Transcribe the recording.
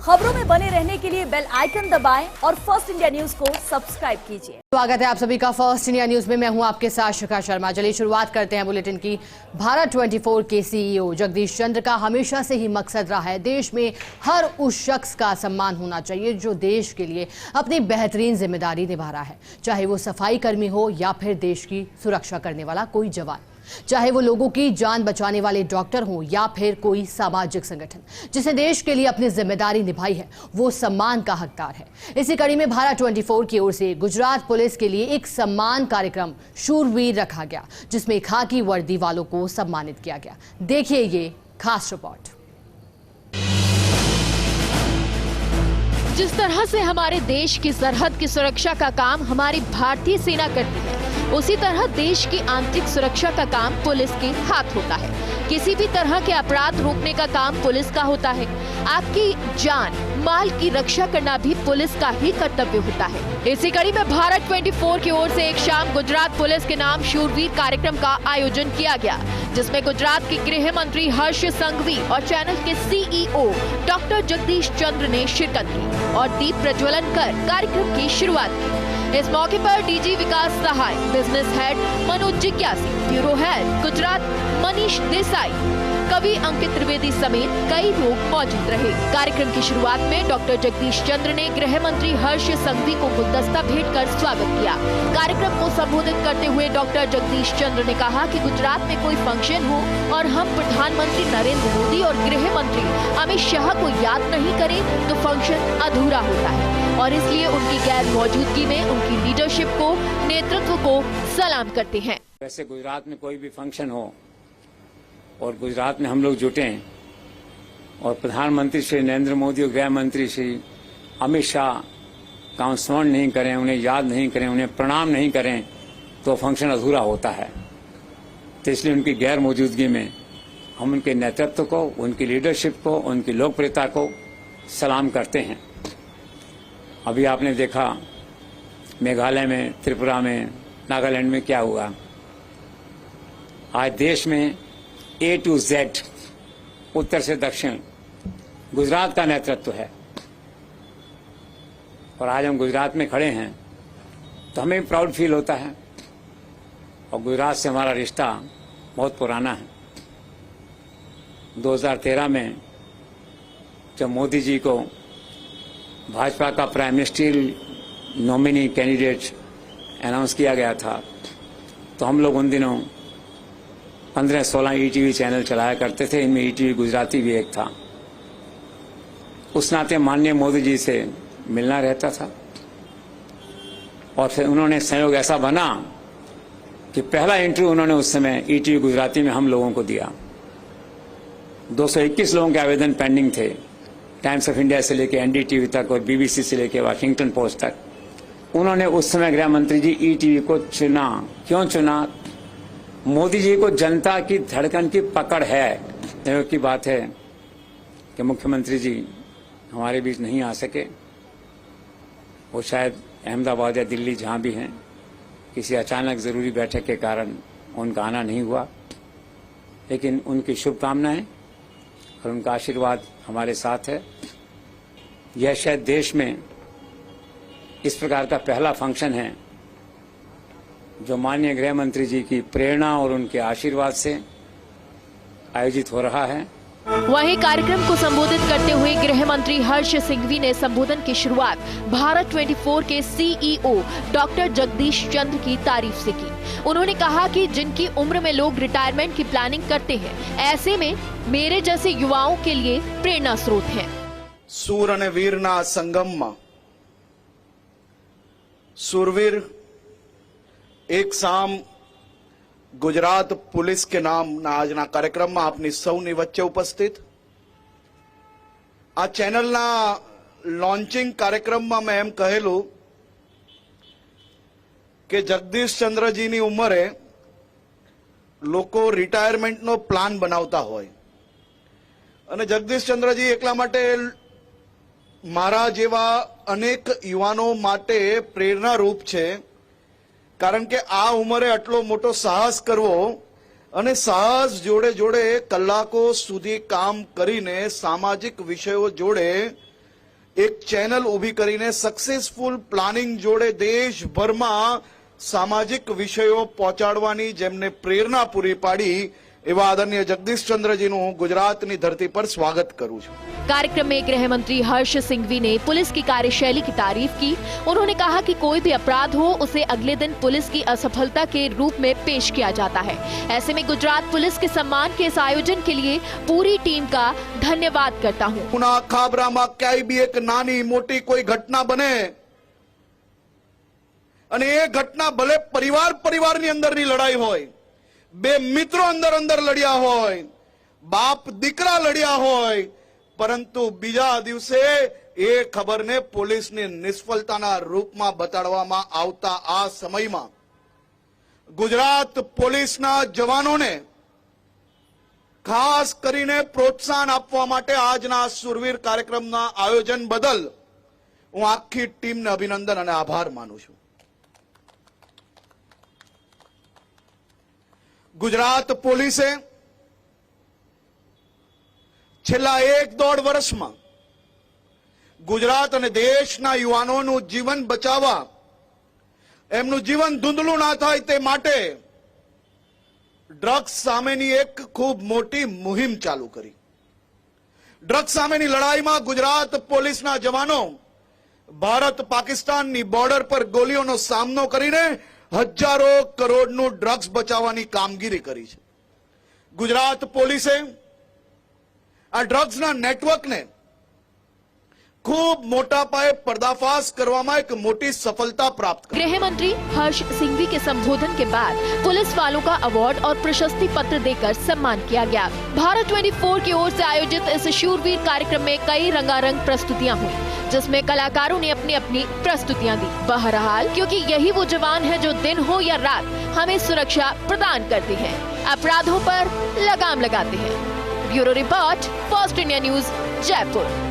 खबरों में बने रहने के लिए बेल आइकन दबाएं और फर्स्ट इंडिया न्यूज को सब्सक्राइब कीजिए। स्वागत है आप सभी का फर्स्ट इंडिया न्यूज में। मैं हूं आपके साथ शिखा शर्मा। चलिए शुरुआत करते हैं बुलेटिन की। भारत 24 के सीईओ जगदीश चंद्र का हमेशा से ही मकसद रहा है देश में हर उस शख्स का सम्मान होना चाहिए जो देश के लिए अपनी बेहतरीन जिम्मेदारी निभा रहा है, चाहे वो सफाई कर्मी हो या फिर देश की सुरक्षा करने वाला कोई जवान, चाहे वो लोगों की जान बचाने वाले डॉक्टर हो या फिर कोई सामाजिक संगठन जिसने देश के लिए अपनी जिम्मेदारी निभाई है, वो सम्मान का हकदार है। इसी कड़ी में भारत 24 की ओर से गुजरात पुलिस के लिए एक सम्मान कार्यक्रम शूरवीर रखा गया, जिसमें खाकी वर्दी वालों को सम्मानित किया गया। देखिए ये खास रिपोर्ट। जिस तरह से हमारे देश की सरहद की सुरक्षा का काम हमारी भारतीय सेना करती है, उसी तरह देश की आंतरिक सुरक्षा का काम पुलिस के हाथ होता है। किसी भी तरह के अपराध रोकने का काम पुलिस का होता है। आपकी जान माल की रक्षा करना भी पुलिस का ही कर्तव्य होता है। इसी कड़ी में भारत 24 की ओर से एक शाम गुजरात पुलिस के नाम शूरवीर कार्यक्रम का आयोजन किया गया, जिसमें गुजरात के गृह मंत्री हर्ष संघवी और चैनल के सीईओ डॉक्टर जगदीश चंद्र ने शिरकत की और दीप प्रज्वलन कर कार्यक्रम की शुरुआत की। इस मौके पर DG Vikas Sahay, business head Manoj जिज्ञासी, ब्यूरो हेड गुजरात मनीष देसाई, कवि अंकित त्रिवेदी समेत कई लोग मौजूद रहे। कार्यक्रम की शुरुआत में डॉक्टर जगदीश चंद्र ने गृह मंत्री हर्ष संघवी को गुलदस्ता भेंट कर स्वागत किया। कार्यक्रम को संबोधित करते हुए डॉक्टर जगदीश चंद्र ने कहा कि गुजरात में कोई फंक्शन हो और हम प्रधानमंत्री नरेंद्र मोदी और गृह मंत्री अमित शाह को याद नहीं करें तो फंक्शन अधूरा होता है, और इसलिए उनकी गैर मौजूदगी में उनकी लीडरशिप को, नेतृत्व को सलाम करते हैं। वैसे गुजरात में कोई भी फंक्शन हो और गुजरात में हम लोग जुटे और प्रधानमंत्री श्री नरेंद्र मोदी और गृह मंत्री श्री अमित शाह का स्मरण नहीं करें, उन्हें याद नहीं करें, उन्हें प्रणाम नहीं करें तो फंक्शन अधूरा होता है। तो इसलिए उनकी गैर मौजूदगी में हम उनके नेतृत्व को, उनकी लीडरशिप को, उनकी लोकप्रियता को सलाम करते हैं। अभी आपने देखा मेघालय में, त्रिपुरा में, नागालैंड में क्या हुआ। आज देश में A to Z, उत्तर से दक्षिण, गुजरात का नेतृत्व है और आज हम गुजरात में खड़े हैं तो हमें प्राउड फील होता है। और गुजरात से हमारा रिश्ता बहुत पुराना है। 2013 में जब मोदी जी को भाजपा का prime ministerial nominee candidate announce किया गया था तो हम लोग उन दिनों 15-16 ईटीवी चैनल चलाया करते थे, इनमें ईटीवी गुजराती भी एक था। उस नाते माननीय मोदी जी से मिलना रहता था और फिर उन्होंने संयोग ऐसा बना कि पहला इंटरव्यू उन्होंने उस समय ईटीवी गुजराती में हम लोगों को दिया। 221 लोगों के आवेदन पेंडिंग थे, टाइम्स ऑफ इंडिया से लेकर एनडीटीवी तक और बीबीसी से लेकर वाशिंगटन पोस्ट तक। उन्होंने उस समय गृह मंत्री जी ईटीवी को चुना। क्यों चुना? मोदी जी को जनता की धड़कन की पकड़ है। की बात है कि मुख्यमंत्री जी हमारे बीच नहीं आ सके, वो शायद अहमदाबाद या दिल्ली जहां भी हैं, किसी अचानक जरूरी बैठक के कारण उनका आना नहीं हुआ, लेकिन उनकी शुभकामनाएं और उनका आशीर्वाद हमारे साथ है। यह शायद देश में इस प्रकार का पहला फंक्शन है जो माननीय गृह मंत्री जी की प्रेरणा और उनके आशीर्वाद से आयोजित हो रहा है। वहीं कार्यक्रम को संबोधित करते हुए गृह मंत्री हर्ष संघवी ने संबोधन की शुरुआत भारत 24 के सीईओ डॉक्टर जगदीश चंद्र की तारीफ से की। उन्होंने कहा कि जिनकी उम्र में लोग रिटायरमेंट की प्लानिंग करते हैं, ऐसे में मेरे जैसे युवाओं के लिए प्रेरणा स्रोत हैं। सूर અને વીરના સંગમમાં सूरवीर एक साम गुजरात पुलिस के नाम આજના કાર્યક્રમમાં આપની સૌની વચ્ચે ઉપસ્થિત આ ચેનલના લોન્ચિંગ કાર્યક્રમમાં મેં એમ કહેલું કે જગદીશ ચંદ્રજીની ઉંમરે લોકો રિટાયરમેન્ટનો પ્લાન બનાવતા હોય અને જગદીશ ચંદ્રજી એકલા માટે મારા જેવા અનેક યુવાનો માટે પ્રેરણારૂપ છે, કારણ કે આ ઉંમરે આટલો મોટો સાહસ કરવો અને સાહસ જોડે જોડે કલાકો સુધી કામ કરીને સામાજિક વિષયો જોડે એક ચેનલ ઊભી કરીને સક્સેસફુલ પ્લાનિંગ જોડે દેશભરમાં સામાજિક વિષયો પહોંચાડવાની જેમને પ્રેરણા પૂરી પાડી એવા આદરણીય જગદીશચंद्रજીનું હું ગુજરાતની ધરતી પર સ્વાગત કરું છું। कार्यक्रम में गृह मंत्री हर्ष सिंघवी ने पुलिस की कार्यशैली की तारीफ की। उन्होंने कहा कि कोई भी अपराध हो उसे अगले दिन पुलिस की असफलता के रूप में पेश किया जाता है। ऐसे में गुजरात पुलिस के सम्मान के इस आयोजन के लिए पूरी टीम का धन्यवाद करता हूँ। पुना खाबराમાં ક્યાંય બી એક નાની મોટી કોઈ ઘટના બને અને એ ઘટના ભલે પરિવારની અંદરની લડાઈ હોય, બે મિત્રો અંદર લડ્યા હોય, બાપ દીકરા લડ્યા હોય, પરંતુ બીજા દિવસે એ ખબરને પોલીસની નિષ્ફળતાના રૂપમાં બતાડવામાં આવતા આ સમયમાં ગુજરાત પોલીસના જવાનોને ખાસ કરીને પ્રોત્સાહન આપવા માટે આજના સુરવીર કાર્યક્રમના આયોજન બદલ હું આખી ટીમને અભિનંદન અને આભાર માનું છું। ગુજરાત પોલીસે છેલ્લા 1.5 વર્ષમાં ગુજરાત અને દેશના યુવાનોનું જીવન બચાવવા, એમનું જીવન ધૂંધળું ના થાય તે માટે ડ્રગ્સ સામેની એક ખૂબ મોટી મુહિમ ચાલુ કરી। ડ્રગ્સ સામેની લડાઈમાં ગુજરાત પોલીસના જવાનો ભારત પાકિસ્તાનની બોર્ડર પર ગોળીઓનો સામનો કરીને હજારો કરોડનું ડ્રગ્સ બચાવવાની કામગીરી કરી છે। ગુજરાત પોલીસે આ ડ્રગ્સના નેટવર્કને खूब मोटा पाए पर्दाफाश करवामा एक मोटी सफलता प्राप्त कर। गृह मंत्री हर्ष सिंघवी के संबोधन के बाद पुलिस वालों का अवार्ड और प्रशस्ति पत्र देकर सम्मान किया गया। भारत 24 की ओर से आयोजित इस शूरवीर कार्यक्रम में कई रंगारंग प्रस्तुतियां हुई, जिसमें कलाकारों ने अपनी अपनी प्रस्तुतियां दी। बहरहाल क्योंकि यही वो जवान है जो दिन हो या रात हमें सुरक्षा प्रदान करते हैं, अपराधों पर लगाम लगाते हैं। Bureau report, first India news, Jaipur.